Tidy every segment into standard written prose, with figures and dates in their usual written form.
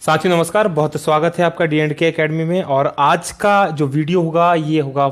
साथियों नमस्कार, बहुत स्वागत है आपका D&K एकेडमी में। और आज का जो वीडियो होगा ये होगा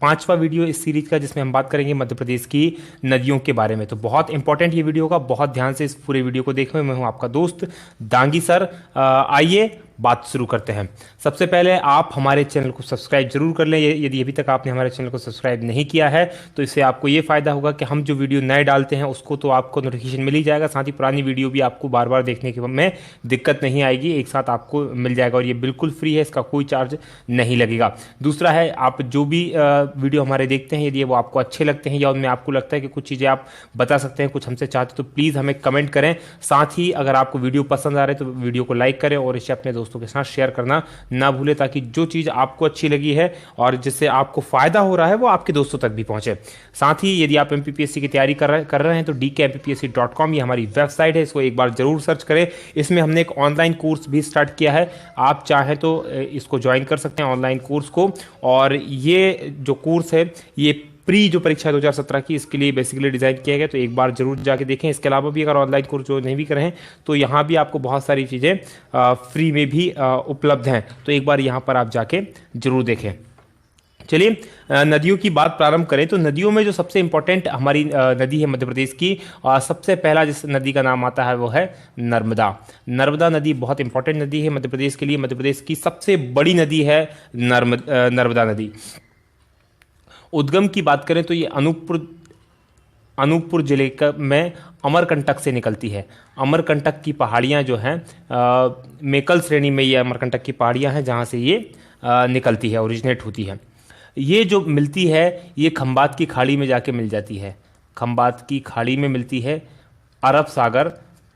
पांचवा वीडियो इस सीरीज का, जिसमें हम बात करेंगे मध्य प्रदेश की नदियों के बारे में। तो बहुत इंपॉर्टेंट ये वीडियो होगा, बहुत ध्यान से इस पूरे वीडियो को देखें। मैं हूं आपका दोस्त दांगी सर। आइए बात शुरू करते हैं। सबसे पहले आप हमारे चैनल को सब्सक्राइब जरूर कर लें। यदि अभी तक आपने हमारे चैनल को सब्सक्राइब नहीं किया है तो इससे आपको ये फ़ायदा होगा कि हम जो वीडियो नए डालते हैं उसको तो आपको नोटिफिकेशन मिल ही जाएगा, साथ ही पुरानी वीडियो भी आपको बार बार देखने के में दिक्कत नहीं आएगी, एक साथ आपको मिल जाएगा। और ये बिल्कुल फ्री है, इसका कोई चार्ज नहीं लगेगा। दूसरा है, आप जो भी वीडियो हमारे देखते हैं, यदि वो आपको अच्छे लगते हैं या उनमें आपको लगता है कि कुछ चीज़ें आप बता सकते हैं, कुछ हमसे चाहते, तो प्लीज़ हमें कमेंट करें। साथ ही अगर आपको वीडियो पसंद आ रहा है तो वीडियो को लाइक करें और इसे अपने दोस्तों के साथ शेयर करना ना भूलें, ताकि जो चीज़ आपको अच्छी लगी है और जिससे आपको फ़ायदा हो रहा है वो आपके दोस्तों तक भी पहुंचे। साथ ही यदि आप MPPSC की तैयारी कर रहे हैं तो DKMPPSC.com ये हमारी वेबसाइट है, इसको एक बार जरूर सर्च करें। इसमें हमने एक ऑनलाइन कोर्स भी स्टार्ट किया है, आप चाहें तो इसको ज्वाइन कर सकते हैं ऑनलाइन कोर्स को। और ये जो कोर्स है ये प्री जो परीक्षा 2017 की, इसके लिए बेसिकली डिज़ाइन किया गया, तो एक बार जरूर जाके देखें। इसके अलावा भी अगर ऑनलाइन कोर्स जो नहीं भी कर रहे हैं तो यहाँ भी आपको बहुत सारी चीज़ें फ्री में भी उपलब्ध हैं, तो एक बार यहाँ पर आप जाके जरूर देखें। चलिए नदियों की बात प्रारंभ करें तो नदियों में जो सबसे इंपॉर्टेंट हमारी नदी है मध्य प्रदेश की, सबसे पहला जिस नदी का नाम आता है वो है नर्मदा। नर्मदा नदी बहुत इंपॉर्टेंट नदी है मध्य प्रदेश के लिए। मध्य प्रदेश की सबसे बड़ी नदी है नर्मदा नदी। उद्गम की बात करें तो ये अनूपपुर जिले में अमरकंटक से निकलती है। अमरकंटक की पहाड़ियाँ जो हैं मेकल श्रेणी में, ये अमरकंटक की पहाड़ियाँ हैं जहाँ से ये निकलती है, ओरिजिनेट होती है। ये जो मिलती है ये खंबात की खाड़ी में जाके मिल जाती है, खंबात की खाड़ी में मिलती है। अरब सागर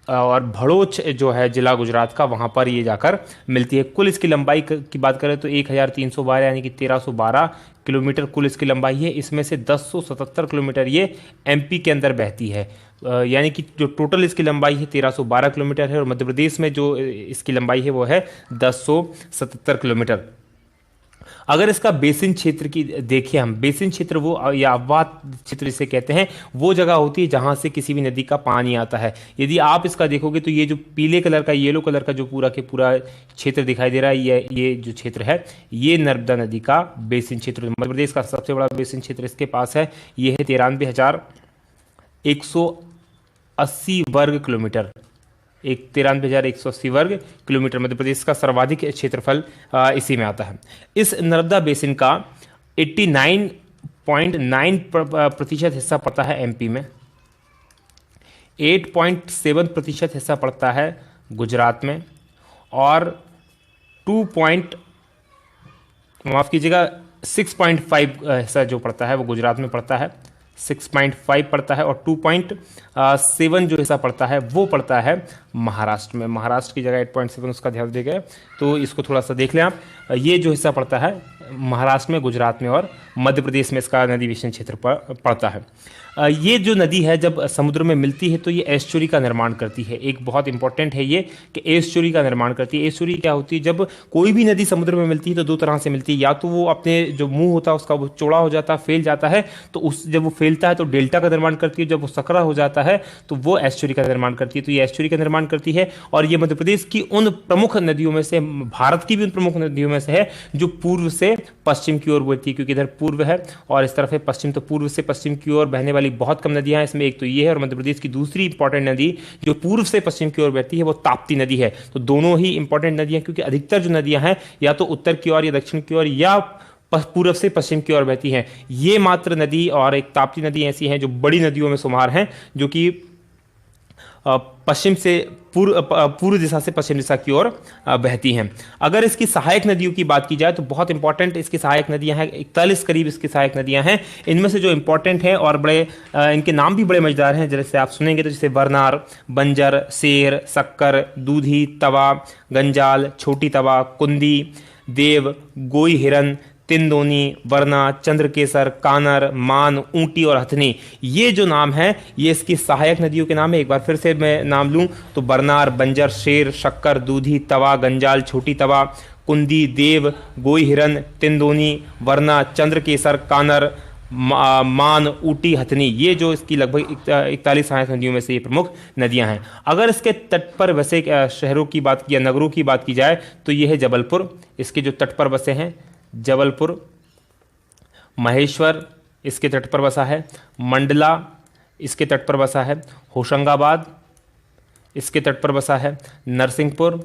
और भड़ोच जो है जिला गुजरात का, वहाँ पर ये जाकर मिलती है। कुल इसकी लंबाई की बात करें तो 1312 यानी कि 1312 किलोमीटर कुल इसकी लंबाई है। इसमें से 1077 किलोमीटर ये MP के अंदर बहती है, यानी कि जो टोटल इसकी लंबाई है 1312 किलोमीटर है। और मध्य प्रदेश में जो इसकी लंबाई है वो है 1077 किलोमीटर। अगर इसका बेसिन क्षेत्र की देखिए हम, बेसिन क्षेत्र वो या अववाद क्षेत्र जिसे कहते हैं, वो जगह होती है जहां से किसी भी नदी का पानी आता है। यदि आप इसका देखोगे तो ये जो पीले कलर का, येलो कलर का जो पूरा के पूरा क्षेत्र दिखाई दे रहा है, ये जो क्षेत्र है ये नर्मदा नदी का बेसिन क्षेत्र। मध्य प्रदेश का सबसे बड़ा बेसिन क्षेत्र इसके पास है, ये है 93,180 वर्ग किलोमीटर। 93,180 वर्ग किलोमीटर मध्य प्रदेश का सर्वाधिक क्षेत्रफल इसी में आता है। इस नर्मदा बेसिन का 89.9% हिस्सा पड़ता है MP में, 8.7% हिस्सा पड़ता है गुजरात में, और 6.5 हिस्सा जो पड़ता है वो गुजरात में पड़ता है, 6.5 पड़ता है। और 2.7 जो हिस्सा पड़ता है वो पड़ता है महाराष्ट्र में। महाराष्ट्र की जगह 8.7 उसका ध्यान दे गए, तो इसको थोड़ा सा देख लें आप। ये जो हिस्सा पड़ता है महाराष्ट्र में, गुजरात में और मध्य प्रदेश में इसका नदी बेसिन क्षेत्र पर पड़ता है। ये जो नदी है जब समुद्र में मिलती है तो ये एस्चुरी का निर्माण करती है। एक बहुत इंपॉर्टेंट है ये कि एस्चुरी का निर्माण करती है। एस्चुरी क्या होती है, जब कोई भी नदी समुद्र में मिलती है तो दो तरह से मिलती है, या तो वो अपने जो मुंह होता है उसका वो चौड़ा हो जाता है, फैल जाता है, तो उस जब वो फैलता है तो डेल्टा का निर्माण करती है, जब वो सकरा हो जाता है तो वो एस्चुरी का निर्माण करती है। तो ये एस्चुरी का निर्माण करती है और ये मध्य प्रदेश की उन प्रमुख नदियों में से, भारत की भी उन प्रमुख नदियों में से है जो पूर्व से पश्चिम की ओर बहती है, क्योंकि इधर पूर्व है और इस तरफ है पश्चिम, तो पूर्व से पश्चिम की ओर बहने वाली बहुत कम नदियां हैं। इसमें एक तो ये है, और मध्य प्रदेश की दूसरी इंपॉर्टेंट नदी जो पूर्व से पश्चिम की ओर बहती है वो ताप्ती नदी है। तो दोनों ही इंपॉर्टेंट नदियां, क्योंकि अधिकतर जो नदियां हैं या तो उत्तर की ओर या दक्षिण की ओर या पूर्व से पश्चिम की ओर बहती हैं। ये मात्र नदी और एक ताप्ती नदी ऐसी हैं जो बड़ी नदियों में शुमार हैं, जो कि पश्चिम से पूर्व दिशा से पश्चिम दिशा की ओर बहती हैं। अगर इसकी सहायक नदियों की बात की जाए तो बहुत इंपॉर्टेंट इसकी सहायक नदियां हैं, 41 करीब इसकी सहायक नदियां हैं। इनमें से जो इंपॉर्टेंट है और बड़े इनके नाम भी बड़े मजेदार हैं, जैसे आप सुनेंगे तो जैसे वरनार, बंजर, शेर, शक्कर, दूधी, तवा, गंजाल, छोटी तवा, कुंदी, देव, गोई हिरन, तिंदोनी, वरना, चंद्रकेसर, कानर, मान, ऊंटी और हथनी, ये जो नाम है ये इसकी सहायक नदियों के नाम है। एक बार फिर से मैं नाम लूं तो बरनार, बंजर, शेर, शक्कर, दूधी, तवा, गंजाल, छोटी तवा, कुंदी, देव, गोई हिरन, तिंदोनी, वरना, चंद्रकेसर, कानर, मान, ऊटी, हथनी, ये जो इसकी लगभग 41 सहायक नदियों में से ये प्रमुख नदियां हैं। अगर इसके तट पर बसे शहरों की बात की या नगरों की बात की जाए तो ये है जबलपुर, इसके जो तट पर बसे हैं जबलपुर, महेश्वर इसके तट पर बसा है, मंडला इसके तट पर बसा है, होशंगाबाद इसके तट पर बसा है, नरसिंहपुर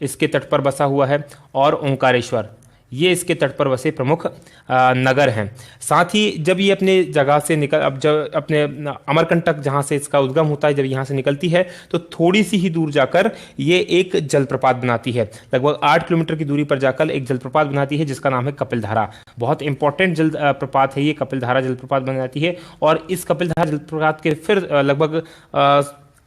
इसके तट पर बसा हुआ है और ओंकारेश्वर, ये इसके तट पर बसे प्रमुख नगर हैं। साथ ही जब ये अपने जगह से अब जब अपने अमरकंटक जहाँ से इसका उद्गम होता है, जब यहाँ से निकलती है तो थोड़ी सी ही दूर जाकर ये एक जलप्रपात बनाती है। लगभग 8 किलोमीटर की दूरी पर जाकर एक जलप्रपात बनाती है जिसका नाम है कपिलधारा। बहुत इंपॉर्टेंट जल प्रपात है ये, कपिलधारा जलप्रपात बनाती है। और इस कपिलधारा जलप्रपात के फिर लगभग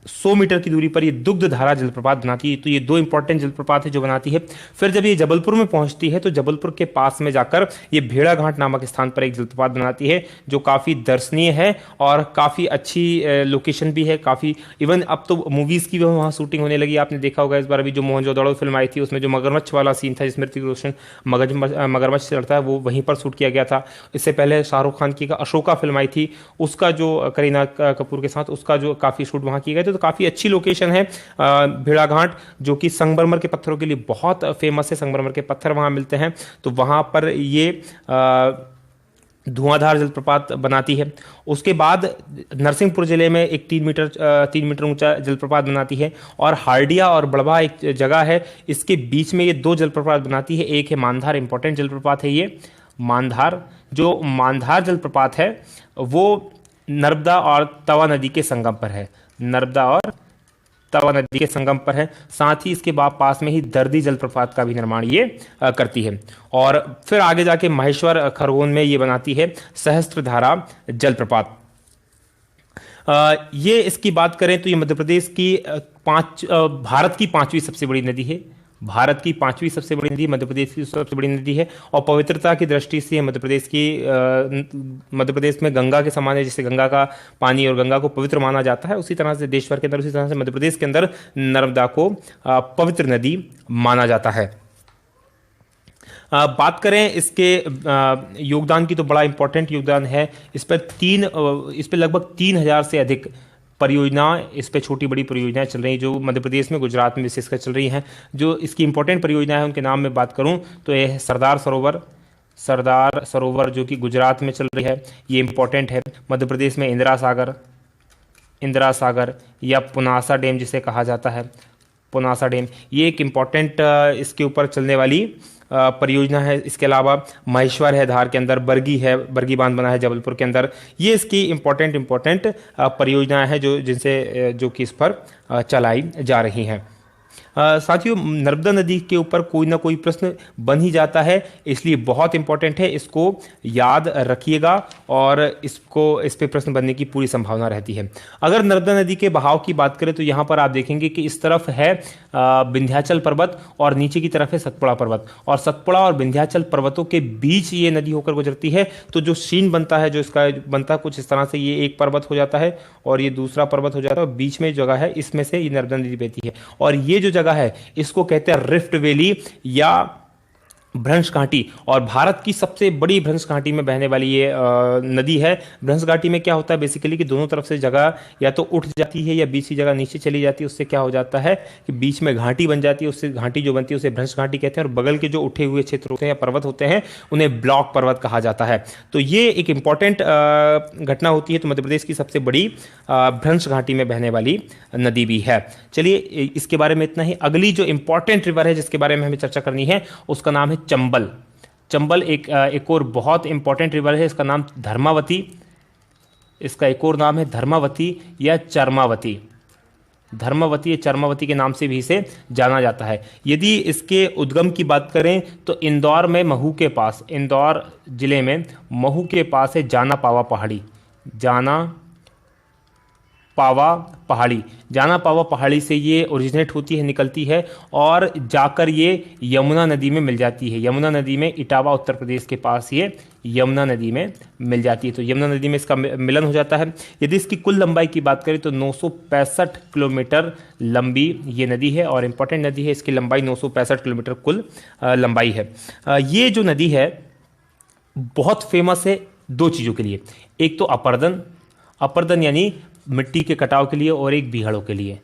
100 मीटर की दूरी पर ये दुग्धधारा जलप्रपात बनाती है। तो ये दो इंपॉर्टेंट जलप्रपात है जो बनाती है। फिर जब ये जबलपुर में पहुंचती है तो जबलपुर के पास में जाकर ये भेड़ाघाट नामक स्थान पर एक जलप्रपात बनाती है जो काफ़ी दर्शनीय है और काफ़ी अच्छी लोकेशन भी है। काफ़ी इवन अब तो मूवीज़ की भी वहाँ शूटिंग होने लगी। आपने देखा होगा इस बार अभी जो मोहनजोदड़ो फिल्म आई थी उसमें जो मगरमच्छ वाला सीन था जिसमें ऋतिक रोशन मगरमच्छ से लड़ता है वो वहीं पर शूट किया गया था। इससे पहले शाहरुख खान की अशोका फिल्म आई थी, उसका जो करीना कपूर के साथ, उसका जो काफ़ी शूट वहाँ किए गए थे। तो काफ़ी अच्छी लोकेशन है भेड़ाघाट, जो कि संगमरमर के पत्थरों के लिए बहुत फेमस है। संगमरमर के पत्थर वहाँ मिलते हैं। तो वहाँ पर ये धुआंधार जलप्रपात बनाती है। उसके बाद नरसिंहपुर जिले में एक 3 मीटर ऊंचा जलप्रपात बनाती है। और हार्डिया और बड़वा एक जगह है, इसके बीच में ये 2 जलप्रपात बनाती है। एक है मानधार, इंपॉर्टेंट जलप्रपात है ये मानधार। जो मानधार जलप्रपात है वो नर्मदा और तवा नदी के संगम पर है, नर्मदा और तवा नदी के संगम पर है। साथ ही इसके पास में ही दर्दी जलप्रपात का भी निर्माण ये करती है। और फिर आगे जाके महेश्वर खरगोन में ये बनाती है सहस्त्रधारा जलप्रपात। ये इसकी बात करें तो ये मध्य प्रदेश की भारत की 5वीं सबसे बड़ी नदी है। भारत की 5वीं सबसे बड़ी नदी, मध्य प्रदेश की सबसे बड़ी नदी है। और पवित्रता की दृष्टि से मध्य प्रदेश में गंगा के समान है। जैसे गंगा का पानी और गंगा को पवित्र माना जाता है, उसी तरह से देश भर के अंदर, उसी तरह से मध्य प्रदेश के अंदर नर्मदा को पवित्र नदी माना जाता है। बात करें इसके योगदान की तो बड़ा इंपॉर्टेंट योगदान है। इस पर लगभग 3000 से अधिक परियोजना, इस पे छोटी बड़ी परियोजनाएं चल रही हैं जो मध्य प्रदेश में, गुजरात में विशेषकर चल रही हैं। जो इसकी इंपॉर्टेंट परियोजना है उनके नाम में बात करूं तो यह है सरदार सरोवर जो कि गुजरात में चल रही है, ये इंपॉर्टेंट है। मध्य प्रदेश में इंदिरा सागर या पुनासा डैम जिसे कहा जाता है, पुनासा डैम, ये एक इम्पॉर्टेंट इसके ऊपर चलने वाली परियोजना है। इसके अलावा महेश्वर है धार के अंदर, बरगी बांध बना है जबलपुर के अंदर। ये इसकी इंपॉर्टेंट परियोजनाएं हैं जो कि इस पर चलाई जा रही हैं। साथियों, नर्मदा नदी के ऊपर कोई ना कोई प्रश्न बन ही जाता है, इसलिए बहुत इंपॉर्टेंट है, इसको याद रखिएगा और इस पे प्रश्न बनने की पूरी संभावना रहती है। अगर नर्मदा नदी के बहाव की बात करें तो यहाँ पर आप देखेंगे कि इस तरफ है विंध्याचल पर्वत और नीचे की तरफ है सतपुड़ा पर्वत, और सतपुड़ा और विंध्याचल पर्वतों के बीच ये नदी होकर गुजरती है। तो जो सीन बनता है, जो इसका बनता है कुछ इस तरह से, ये एक पर्वत हो जाता है और ये दूसरा पर्वत हो जाता है और बीच में जगह है, इसमें से ये नर्मदा नदी बहती है। और ये जो जगह है इसको कहते हैं रिफ्ट वैली या भ्रंश घाटी, और भारत की सबसे बड़ी भ्रंश घाटी में बहने वाली ये नदी है। भ्रंश घाटी में क्या होता है बेसिकली कि दोनों तरफ से जगह या तो उठ जाती है या बीच की जगह नीचे चली जाती है। उससे क्या हो जाता है कि बीच में घाटी बन जाती है, उससे घाटी जो बनती है उसे भ्रंश घाटी कहते हैं। और बगल के जो उठे हुए क्षेत्र होते हैं या पर्वत होते हैं उन्हें ब्लॉक पर्वत कहा जाता है। तो ये एक इंपॉर्टेंट घटना होती है। तो मध्य प्रदेश की सबसे बड़ी भ्रंश घाटी में बहने वाली नदी भी है। चलिए, इसके बारे में इतना ही। अगली जो इंपॉर्टेंट रिवर है जिसके बारे में हमें चर्चा करनी है उसका नाम है चंबल। एक और बहुत इंपॉर्टेंट रिवर है, इसका नाम धर्मावती, इसका एक और नाम है धर्मावती या चरमावती। धर्मावती या चरमावती के नाम से भी इसे जाना जाता है। यदि इसके उद्गम की बात करें तो इंदौर में महू के पास, इंदौर जिले में महू के पास है जाना पावा पहाड़ी से ये ओरिजिनेट होती है, निकलती है और जाकर ये यमुना नदी में मिल जाती है। यमुना नदी में इटावा उत्तर प्रदेश के पास ये यमुना नदी में मिल जाती है। तो यमुना नदी में इसका मिलन हो जाता है। यदि इसकी कुल लंबाई की बात करें तो 965 किलोमीटर लंबी ये नदी है और इंपॉर्टेंट नदी है। इसकी लंबाई 965 किलोमीटर कुल लंबाई है। ये जो नदी है बहुत फेमस है दो चीज़ों के लिए, एक तो अपर्दन, अपर्दन यानी मिट्टी के कटाव के लिए, और एक बीहड़ों के लिए।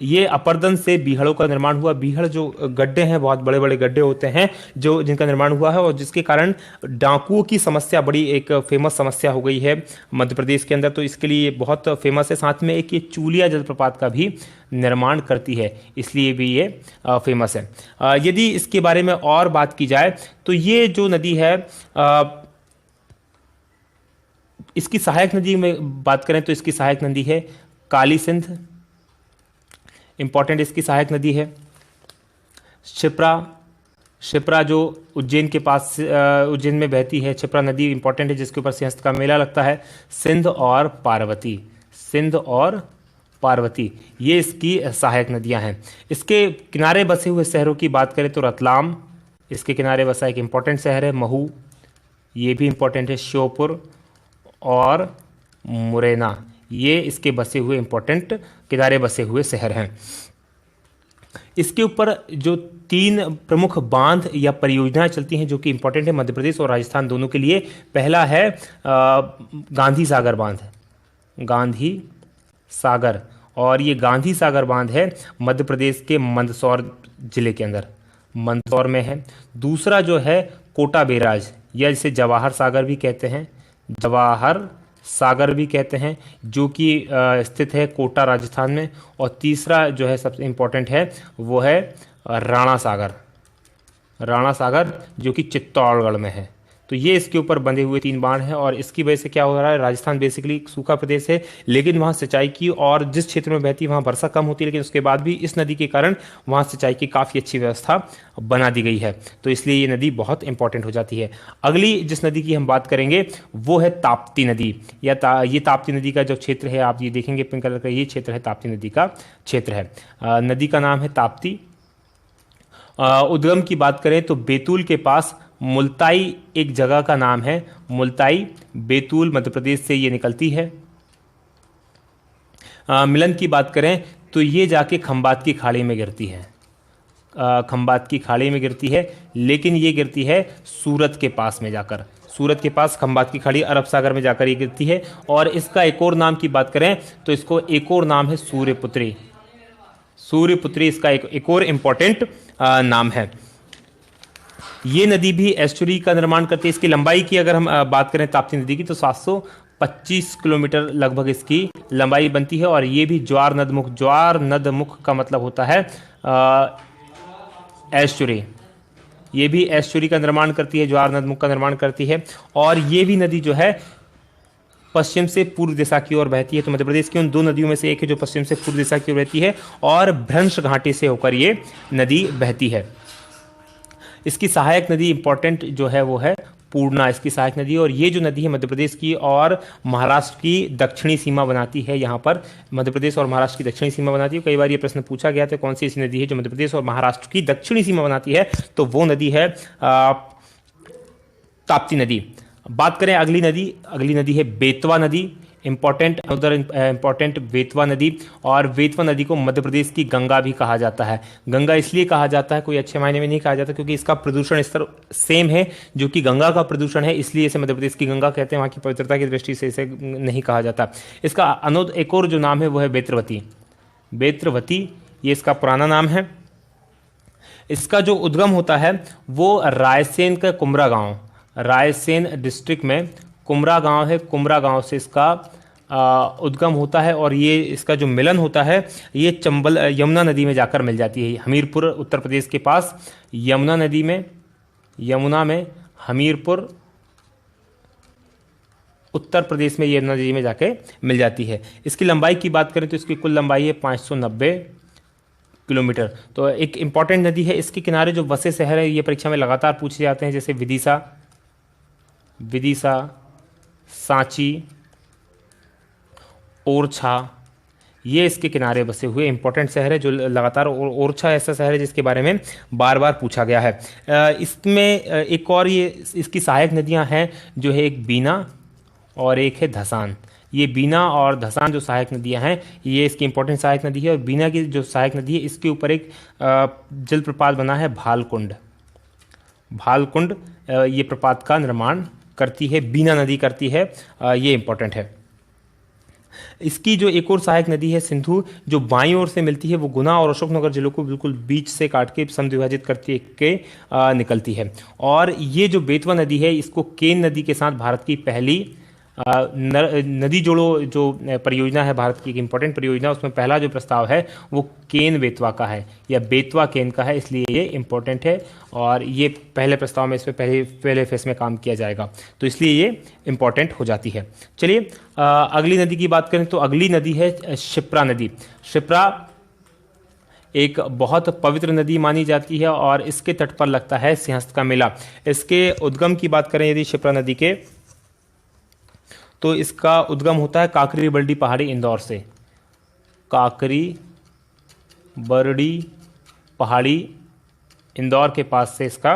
ये अपर्दन से बीहड़ों का निर्माण हुआ। बीहड़ जो गड्ढे हैं, बहुत बड़े बड़े गड्ढे होते हैं जो जिनका निर्माण हुआ है, और जिसके कारण डाकुओं की समस्या बड़ी एक फेमस समस्या हो गई है मध्य प्रदेश के अंदर, तो इसके लिए ये बहुत फेमस है। साथ में एक ये चूलिया जलप्रपात का भी निर्माण करती है, इसलिए भी ये फेमस है। यदि इसके बारे में और बात की जाए तो ये जो नदी है, इसकी सहायक नदी में बात करें तो इसकी सहायक नदी है काली सिंध, इंपॉर्टेंट इसकी सहायक नदी है। क्षिप्रा, क्षिप्रा जो उज्जैन के पास, उज्जैन में बहती है, क्षिप्रा नदी इंपॉर्टेंट है जिसके ऊपर सिंहस्थ का मेला लगता है। सिंध और पार्वती, सिंध और पार्वती ये इसकी सहायक नदियां हैं। इसके किनारे बसे हुए शहरों की बात करें तो रतलाम इसके किनारे बसा एक इंपॉर्टेंट शहर है। महू ये भी इंपॉर्टेंट है। श्योपुर और मुरैना ये इसके बसे हुए इंपॉर्टेंट किनारे बसे हुए शहर हैं। इसके ऊपर जो 3 प्रमुख बांध या परियोजनाएं चलती हैं जो कि इंपॉर्टेंट है मध्य प्रदेश और राजस्थान दोनों के लिए। पहला है गांधी सागर बांध, गांधी सागर, और ये गांधी सागर बांध है मध्य प्रदेश के मंदसौर जिले के अंदर, मंदसौर में है। दूसरा जो है कोटा बैराज, या जिसे जवाहर सागर भी कहते हैं, जवाहर सागर भी कहते हैं, जो कि स्थित है कोटा राजस्थान में। और तीसरा जो है सबसे इम्पोर्टेंट है वो है राणा सागर, राणा सागर जो कि चित्तौड़गढ़ में है। तो ये इसके ऊपर बंधे हुए 3 बांध हैं, और इसकी वजह से क्या हो रहा है, राजस्थान बेसिकली सूखा प्रदेश है, लेकिन वहाँ सिंचाई की और जिस क्षेत्र में बहती है वहाँ वर्षा कम होती है, लेकिन उसके बाद भी इस नदी के कारण वहाँ सिंचाई की काफ़ी अच्छी व्यवस्था बना दी गई है, तो इसलिए ये नदी बहुत इंपॉर्टेंट हो जाती है। अगली जिस नदी की हम बात करेंगे वो है ताप्ती नदी, या ये ताप्ती नदी का जो क्षेत्र है, आप ये देखेंगे पिंक कलर का, ये क्षेत्र है ताप्ती नदी का क्षेत्र है। नदी का नाम है ताप्ती। उद्गम की बात करें तो बैतूल के पास मुल्ताई एक जगह का नाम है, मुल्ताई, बैतूल मध्य प्रदेश से ये निकलती है। मिलन की बात करें तो ये जाके खंबात की खाड़ी में गिरती है, खंबात की खाड़ी में गिरती है, लेकिन ये गिरती है सूरत के पास में जाकर, सूरत के पास खंबात की खाड़ी अरब सागर में जाकर ये गिरती है। और इसका एक और नाम की बात करें तो इसको एक और नाम है सूर्यपुत्री, सूर्यपुत्री इसका एक और इम्पोर्टेंट नाम है। ये नदी भी एस्चुरी का निर्माण करती है। इसकी लंबाई की अगर हम बात करें ताप्ती नदी की तो 725 किलोमीटर लगभग इसकी लंबाई बनती है, और ये भी ज्वार नदमुख, ज्वार नदमुख का मतलब होता है एस्चुरी, ये भी एस्चुरी का निर्माण करती है, ज्वार नदमुख का निर्माण करती है। और ये भी नदी जो है पश्चिम से पूर्व दिशा की ओर बहती है, तो मध्य प्रदेश की उन 2 नदियों में से एक है जो पश्चिम से पूर्व दिशा की ओर बहती है, और भ्रंश घाटी से होकर ये नदी बहती है। इसकी सहायक नदी इंपॉर्टेंट जो है वो है पूर्णा, इसकी सहायक नदी। और ये जो नदी है मध्य प्रदेश की और महाराष्ट्र की दक्षिणी सीमा बनाती है। यहाँ पर मध्य प्रदेश और महाराष्ट्र की दक्षिणी सीमा बनाती है। कई बार ये प्रश्न पूछा गया था कौन सी ऐसी नदी है जो मध्य प्रदेश और महाराष्ट्र की दक्षिणी सीमा बनाती है, तो वो नदी है ताप्ती नदी। बात करें अगली नदी है बेतवा नदी, इंपॉर्टेंट, उधर इंपॉर्टेंट बेतवा नदी। और बेतवा नदी को मध्य प्रदेश की गंगा भी कहा जाता है। गंगा इसलिए कहा जाता है, कोई अच्छे मायने में नहीं कहा जाता, क्योंकि इसका प्रदूषण स्तर सेम है जो कि गंगा का प्रदूषण है, इसलिए इसे मध्य प्रदेश की गंगा कहते हैं। वहाँ की पवित्रता की दृष्टि से इसे नहीं कहा जाता। इसका एक और जो नाम है वो है बेत्रवती, बेत्रवती ये इसका पुराना नाम है। इसका जो उद्गम होता है वो रायसेन का कुमरा गाँव, रायसेन डिस्ट्रिक्ट में कुमरा गांव है, कुमरा गांव से इसका उद्गम होता है। और ये इसका जो मिलन होता है ये चंबल यमुना नदी में जाकर मिल जाती है। हमीरपुर उत्तर प्रदेश के पास यमुना नदी में, यमुना में हमीरपुर उत्तर प्रदेश में यमुना नदी में जाके मिल जाती है। इसकी लंबाई की बात करें तो इसकी कुल लंबाई है 590 किलोमीटर। तो एक इंपॉर्टेंट नदी है। इसके किनारे जो बसे शहर है ये परीक्षा में लगातार पूछे जाते हैं, जैसे विदिशा, सांची, ओरछा, ये इसके किनारे बसे हुए इंपॉर्टेंट शहर है जो लगातार, ओरछा ऐसा शहर है जिसके बारे में बार बार पूछा गया है। इसमें एक और ये इसकी सहायक नदियां हैं जो है एक बीना और एक है धसान। ये बीना और धसान जो सहायक नदियां हैं ये इसकी इंपॉर्टेंट सहायक नदी है। और बीना की जो सहायक नदी है इसके ऊपर एक जलप्रपात बना है भालकुंड, भालकुंड ये प्रपात का निर्माण करती है, बीना नदी करती है, ये इंपॉर्टेंट है। इसकी जो एक और सहायक नदी है सिंधु, जो बाईं ओर से मिलती है, वो गुना और अशोकनगर जिलों को बिल्कुल बीच से काट के समद्विभाजित करती के निकलती है। और ये जो बेतवा नदी है, इसको केन नदी के साथ भारत की पहली नदी जोड़ो जो परियोजना है, भारत की एक इंपॉर्टेंट परियोजना, उसमें पहला जो प्रस्ताव है वो केन बेतवा का है या बेतवा केन का है, इसलिए ये इंपॉर्टेंट है। और ये पहले प्रस्ताव में, इस पर पहले फेस में काम किया जाएगा, तो इसलिए ये इंपॉर्टेंट हो जाती है। चलिए अगली नदी की बात करें तो अगली नदी है क्षिप्रा नदी। क्षिप्रा एक बहुत पवित्र नदी मानी जाती है और इसके तट पर लगता है सिंहस्थ का मेला। इसके उद्गम की बात करें यदि क्षिप्रा नदी के, तो इसका उद्गम होता है काकरी बरडी पहाड़ी इंदौर से। काकरी बरडी पहाड़ी इंदौर के पास से इसका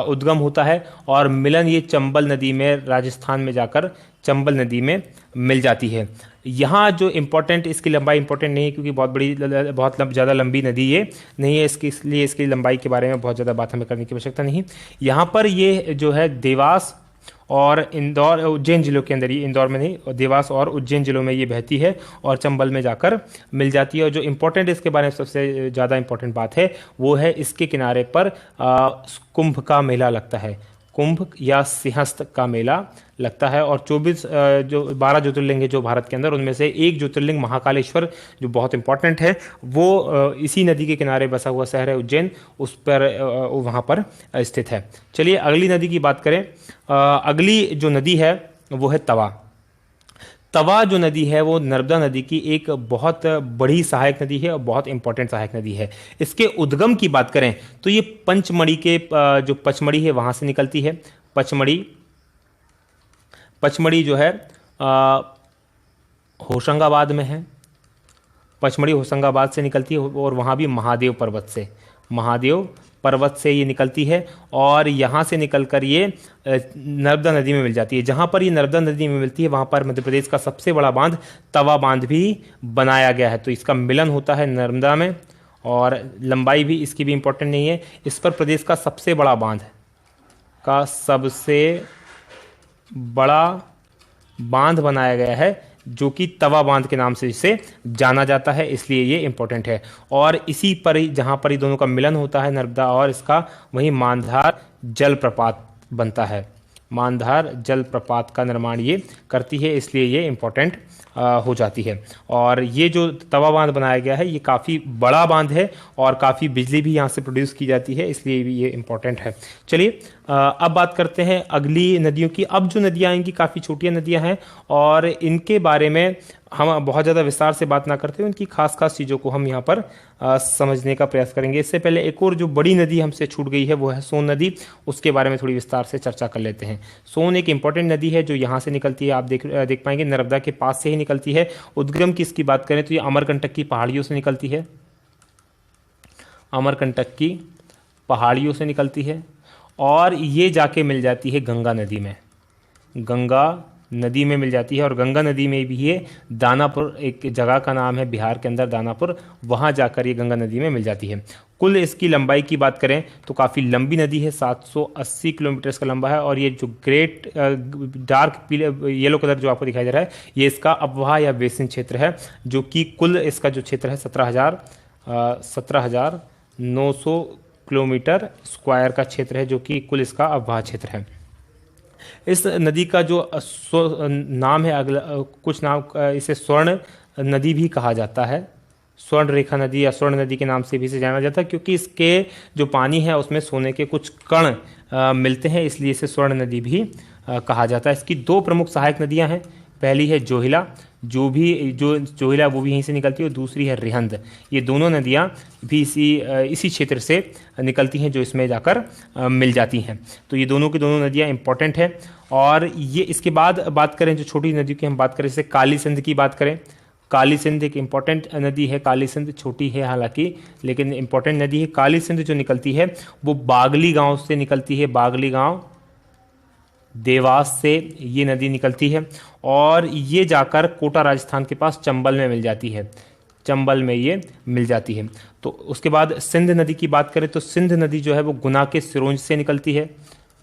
उद्गम होता है और मिलन ये चंबल नदी में, राजस्थान में जाकर चंबल नदी में मिल जाती है। यहाँ जो इम्पोर्टेंट, इसकी लंबाई इंपॉर्टेंट नहीं है क्योंकि बहुत ज़्यादा लंबी नदी ये नहीं है, इसलिए इसकी लंबाई के बारे में बहुत ज़्यादा बात हमें करने की आवश्यकता नहीं। यहाँ पर ये जो है देवास और इंदौर, उज्जैन जिलों के अंदर, ये इंदौर में नहीं, देवास और उज्जैन जिलों में ये बहती है और चंबल में जाकर मिल जाती है। और जो इम्पोर्टेंट इसके बारे में सबसे ज़्यादा इम्पोर्टेंट बात है वो है इसके किनारे पर कुंभ का मेला लगता है, कुंभ या सिंहस्थ का मेला लगता है। और 12 ज्योतिर्लिंग है जो भारत के अंदर, उनमें से एक ज्योतिर्लिंग महाकालेश्वर जो बहुत इंपॉर्टेंट है, वो इसी नदी के किनारे बसा हुआ शहर है उज्जैन, उस पर वहाँ पर स्थित है। चलिए अगली नदी की बात करें। अगली जो नदी है वो है तवा। तवा जो नदी है वो नर्मदा नदी की एक बहुत बड़ी सहायक नदी है और बहुत इंपॉर्टेंट सहायक नदी है। इसके उद्गम की बात करें तो ये पंचमढ़ी के जो पचमढ़ी है वहाँ से निकलती है। पचमढ़ी जो है होशंगाबाद में है। पचमढ़ी होशंगाबाद से निकलती है और वहाँ भी महादेव पर्वत से ये निकलती है और यहाँ से निकलकर ये नर्मदा नदी में मिल जाती है। जहाँ पर ये नर्मदा नदी में मिलती है वहाँ पर मध्य प्रदेश का सबसे बड़ा बांध तवा बांध भी बनाया गया है, तो इसका मिलन होता है नर्मदा में। और लंबाई भी इसकी भी इंपॉर्टेंट नहीं है। इस पर प्रदेश का सबसे बड़ा बांध बनाया गया है जो कि तवा बांध के नाम से इसे जाना जाता है, इसलिए ये इंपॉर्टेंट है। और इसी पर ही, जहाँ पर ही दोनों का मिलन होता है नर्मदा और इसका, वहीं मांधार जलप्रपात बनता है। मांधार जलप्रपात का निर्माण ये करती है, इसलिए ये इंपॉर्टेंट हो जाती है। और ये जो तवा बांध बनाया गया है ये काफ़ी बड़ा बांध है और काफ़ी बिजली भी यहाँ से प्रोड्यूस की जाती है, इसलिए भी ये इंपॉर्टेंट है। चलिए अब बात करते हैं अगली नदियों की। अब जो नदियाँ आएंगी काफ़ी छोटी नदियाँ हैं और इनके बारे में हम बहुत ज़्यादा विस्तार से बात ना करते हुए उनकी खास चीज़ों को हम यहाँ पर समझने का प्रयास करेंगे। इससे पहले एक और जो बड़ी नदी हमसे छूट गई है वो है सोन नदी, उसके बारे में थोड़ी विस्तार से चर्चा कर लेते हैं। सोन एक इंपॉर्टेंट नदी है जो यहाँ से निकलती है, आप देख पाएंगे नर्मदा के पास से ही निकलती है। उद्गम की इसकी बात करें तो ये अमरकंटक की पहाड़ियों से निकलती है, अमरकंटक की पहाड़ियों से निकलती है और ये जाके मिल जाती है गंगा नदी में, गंगा नदी में मिल जाती है। और गंगा नदी में भी ये दानापुर, एक जगह का नाम है बिहार के अंदर दानापुर, वहाँ जाकर ये गंगा नदी में मिल जाती है। कुल इसकी लंबाई की बात करें तो काफ़ी लंबी नदी है, 780 किलोमीटर का लंबा है। और ये जो ग्रेट डार्क पीले येलो कलर जो आपको दिखाई दे रहा है ये इसका अफवाह या बेसिन क्षेत्र है, जो कि कुल इसका जो क्षेत्र है 17,900 किलोमीटर स्क्वायर का क्षेत्र है, जो कि कुल इसका अफवाह क्षेत्र है। इस नदी का जो नाम है, अगला कुछ नाम, इसे स्वर्ण नदी भी कहा जाता है, स्वर्ण रेखा नदी या स्वर्ण नदी के नाम से भी इसे जाना जाता है, क्योंकि इसके जो पानी है उसमें सोने के कुछ कण मिलते हैं, इसलिए इसे स्वर्ण नदी भी कहा जाता है। इसकी दो प्रमुख सहायक नदियां हैं, पहली है जोहिला, जो जोहिला वो भी यहीं से निकलती है, और दूसरी है रिहंद। ये दोनों नदियाँ भी इसी क्षेत्र से निकलती हैं जो इसमें जाकर मिल जाती हैं। तो ये दोनों की दोनों नदियाँ इंपॉर्टेंट हैं। और ये इसके बाद बात करें जो छोटी नदी की हम बात करें, जैसे काली सिंध की बात करें, काली सिंध एक इंपॉर्टेंट नदी है। काली सिंध छोटी है हालांकि, लेकिन इंपॉर्टेंट नदी है। काली सिंध जो निकलती है वो बागली गांव से निकलती है, बागली गांव देवास से ये नदी निकलती है और ये जाकर कोटा राजस्थान के पास चंबल में मिल जाती है, चंबल में ये मिल जाती है। तो उसके बाद सिंध नदी की बात करें तो सिंध नदी जो है वो गुना के सिरोंज से निकलती है,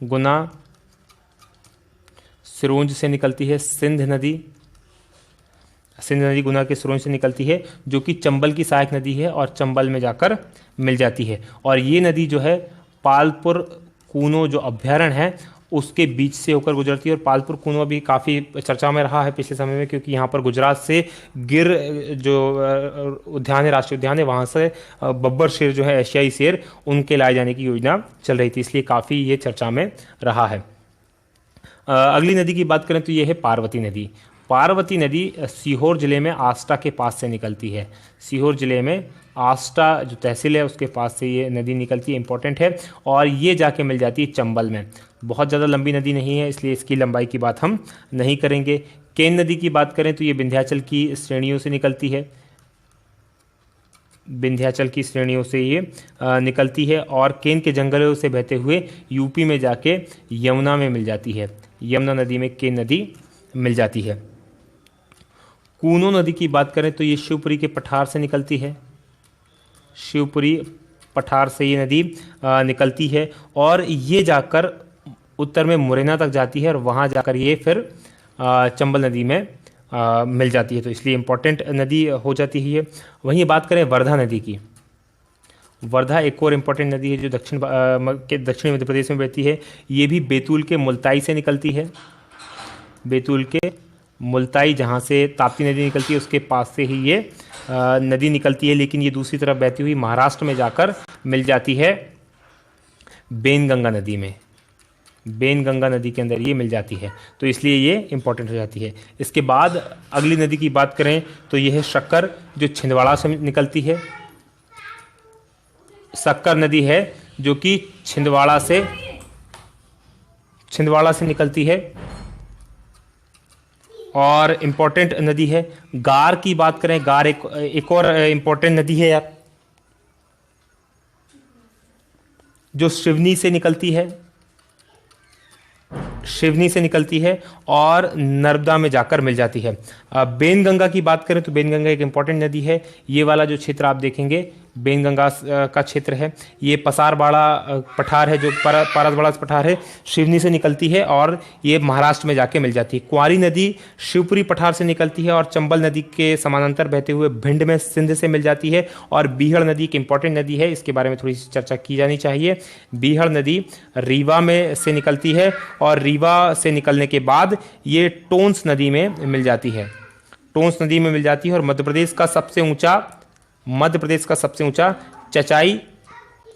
गुना सिरोंज से निकलती है सिंध नदी। सिंध नदी गुना के सिरोंज से निकलती है, जो कि चंबल की सहायक नदी है और चंबल में जाकर मिल जाती है। और ये नदी जो है पालपुर कूनो जो अभ्यारण्य है उसके बीच से होकर गुजरती है। और पालपुर कूनो भी काफ़ी चर्चा में रहा है पिछले समय में, क्योंकि यहाँ पर गुजरात से गिर जो उद्यान है, राष्ट्रीय उद्यान है, वहाँ से बब्बर शेर जो है एशियाई शेर, उनके लाए जाने की योजना चल रही थी, इसलिए काफ़ी ये चर्चा में रहा है। अगली नदी की बात करें तो ये है पार्वती नदी। पार्वती नदी सीहोर जिले में आष्टा के पास से निकलती है। सीहोर जिले में आष्टा जो तहसील है उसके पास से ये नदी निकलती है, इंपॉर्टेंट है। और ये जाके मिल जाती है चंबल में। बहुत ज़्यादा लंबी नदी नहीं है, इसलिए इसकी लंबाई की बात हम नहीं करेंगे। केन नदी की बात करें तो ये विंध्याचल की श्रेणियों से निकलती है। विंध्याचल की श्रेणियों से ये निकलती है और केन के जंगलों से बहते हुए यूपी में जाके यमुना में मिल जाती है। यमुना नदी में केन नदी मिल जाती है। कूनो नदी की बात करें तो ये शिवपुरी के पठार से निकलती है। शिवपुरी पठार से ये नदी निकलती है और ये जाकर उत्तर में मुरैना तक जाती है और वहाँ जाकर ये फिर चंबल नदी में मिल जाती है, तो इसलिए इम्पोर्टेंट नदी हो जाती है ये। वहीं बात करें वर्धा नदी की। वर्धा एक और इम्पोर्टेंट नदी है जो दक्षिणी मध्य प्रदेश में बहती है। ये भी बैतूल के मुल्ताई से निकलती है। बैतूल के मुल्ताई जहाँ से ताप्ती नदी निकलती है उसके पास से ही ये नदी निकलती है, लेकिन ये दूसरी तरफ बहती हुई महाराष्ट्र में जाकर मिल जाती है बेनगंगा नदी में। बेनगंगा नदी के अंदर ये मिल जाती है, तो इसलिए ये इंपॉर्टेंट हो जाती है। इसके बाद अगली नदी की बात करें तो ये है शक्कर, जो छिंदवाड़ा से निकलती है। शक्कर नदी है जो कि छिंदवाड़ा से निकलती है और इम्पोर्टेंट नदी है। गार की बात करें, गार एक और इम्पोर्टेंट नदी है यार, जो शिवनी से निकलती है। शिवनी से निकलती है और नर्मदा में जाकर मिल जाती है। बेनगंगा की बात करें तो बेनगंगा एक इम्पॉर्टेंट नदी है। ये वाला जो क्षेत्र आप देखेंगे बेनगंगा का क्षेत्र है, ये पसारबाड़ा पठार है, जो पारसबाड़ा पठार है, शिवनी से निकलती है और ये महाराष्ट्र में जाके मिल जाती है। कुंवारी नदी शिवपुरी पठार से निकलती है और चंबल नदी के समानांतर बहते हुए भिंड में सिंध से मिल जाती है। और बीहड़ नदी एक इंपॉर्टेंट नदी है, इसके बारे में थोड़ी सी चर्चा की जानी चाहिए। बीहड़ नदी रीवा में से निकलती है और रीवा से निकलने के बाद ये टोंस नदी में मिल जाती है। टोंस नदी में मिल जाती है और मध्य प्रदेश का सबसे ऊंचा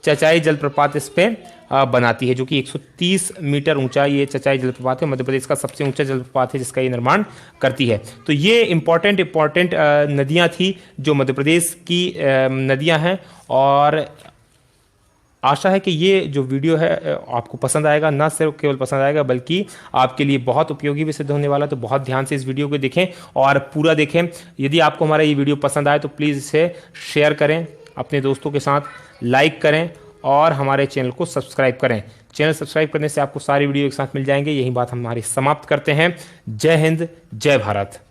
चचाई जलप्रपात इस पे बनाती है, जो कि 130 मीटर ऊंचा ये चचाई जलप्रपात है। मध्य प्रदेश का सबसे ऊंचा जलप्रपात है जिसका ये निर्माण करती है। तो ये इम्पोर्टेंट नदियां थी जो मध्य प्रदेश की नदियां हैं, और आशा है कि ये जो वीडियो है आपको पसंद आएगा। ना सिर्फ केवल पसंद आएगा बल्कि आपके लिए बहुत उपयोगी भी सिद्ध होने वाला है। तो बहुत ध्यान से इस वीडियो को देखें और पूरा देखें। यदि आपको हमारा ये वीडियो पसंद आए तो प्लीज़ इसे शेयर करें अपने दोस्तों के साथ, लाइक करें और हमारे चैनल को सब्सक्राइब करें। चैनल सब्सक्राइब करने से आपको सारी वीडियो एक साथ मिल जाएंगे। यही बात हम हमारी समाप्त करते हैं। जय हिंद, जय भारत।